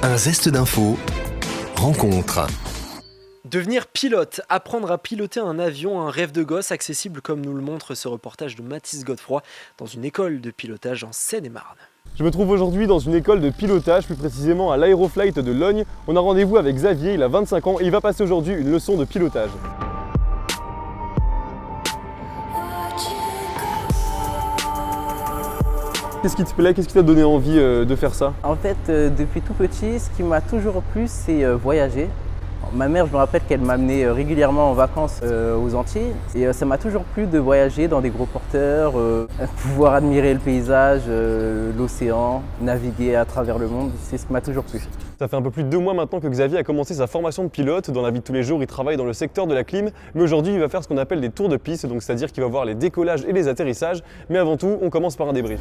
Un zeste d'info, rencontre. Devenir pilote, apprendre à piloter un avion, un rêve de gosse accessible comme nous le montre ce reportage de Mathis Godefroy dans une école de pilotage en Seine-et-Marne. Je me trouve aujourd'hui dans une école de pilotage, plus précisément à l'Aéroflight de Logne. On a rendez-vous avec Xavier, il a 25 ans et il va passer aujourd'hui une leçon de pilotage. Qu'est-ce qui te plaît? Qu'est-ce qui t'a donné envie de faire ça? En fait, depuis tout petit, ce qui m'a toujours plu, c'est voyager. Ma mère, je me rappelle qu'elle m'amenait régulièrement en vacances aux Antilles et ça m'a toujours plu de voyager dans des gros porteurs, pouvoir admirer le paysage, l'océan, naviguer à travers le monde, c'est ce qui m'a toujours plu. Ça fait un peu plus de 2 mois maintenant que Xavier a commencé sa formation de pilote. Dans la vie de tous les jours, il travaille dans le secteur de la clim, mais aujourd'hui il va faire ce qu'on appelle des tours de piste, donc c'est-à-dire qu'il va voir les décollages et les atterrissages. Mais avant tout, on commence par un débrief.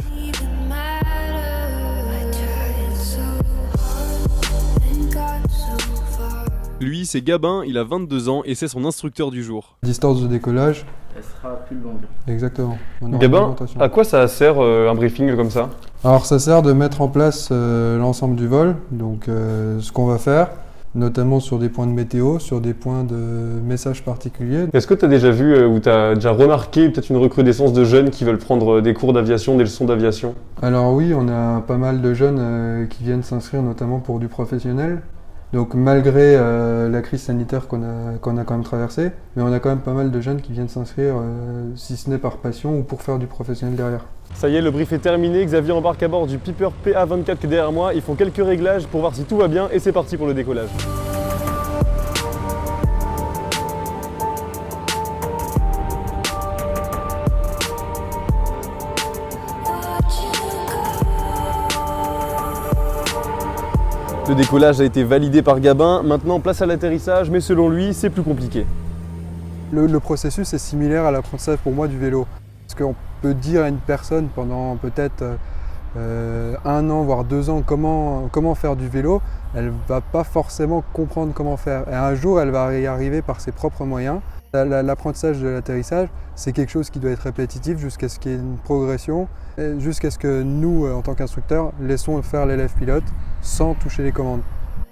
Lui, c'est Gabin, il a 22 ans et c'est son instructeur du jour. Distance de décollage. Elle sera plus longue. Exactement. Gabin, à quoi ça sert un briefing comme ça? Alors ça sert de mettre en place l'ensemble du vol, donc ce qu'on va faire, notamment sur des points de météo, sur des points de messages particuliers. Est-ce que tu as déjà vu ou tu as déjà remarqué peut-être une recrudescence de jeunes qui veulent prendre des cours d'aviation, des leçons d'aviation? Alors oui, on a pas mal de jeunes qui viennent s'inscrire notamment pour du professionnel. Donc malgré la crise sanitaire qu'on a quand même traversée, mais on a quand même pas mal de jeunes qui viennent s'inscrire, si ce n'est par passion ou pour faire du professionnel derrière. Ça y est, le brief est terminé. Xavier embarque à bord du Piper PA24 qui est derrière moi. Ils font quelques réglages pour voir si tout va bien et c'est parti pour le décollage. Le décollage a été validé par Gabin, maintenant place à l'atterrissage, mais selon lui, c'est plus compliqué. Le processus est similaire à l'apprentissage pour moi du vélo. Parce qu'on peut dire à une personne pendant peut-être 1 an, voire 2 ans, comment faire du vélo, elle ne va pas forcément comprendre comment faire. Et un jour, elle va y arriver par ses propres moyens. L'apprentissage de l'atterrissage, c'est quelque chose qui doit être répétitif jusqu'à ce qu'il y ait une progression, jusqu'à ce que nous, en tant qu'instructeurs, laissons faire l'élève pilote sans toucher les commandes.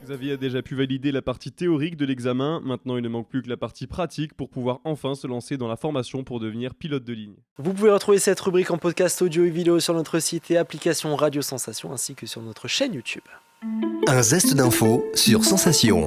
Xavier a déjà pu valider la partie théorique de l'examen, maintenant il ne manque plus que la partie pratique pour pouvoir enfin se lancer dans la formation pour devenir pilote de ligne. Vous pouvez retrouver cette rubrique en podcast audio et vidéo sur notre site et application Radio Sensation ainsi que sur notre chaîne YouTube. Un zeste d'info sur Sensation.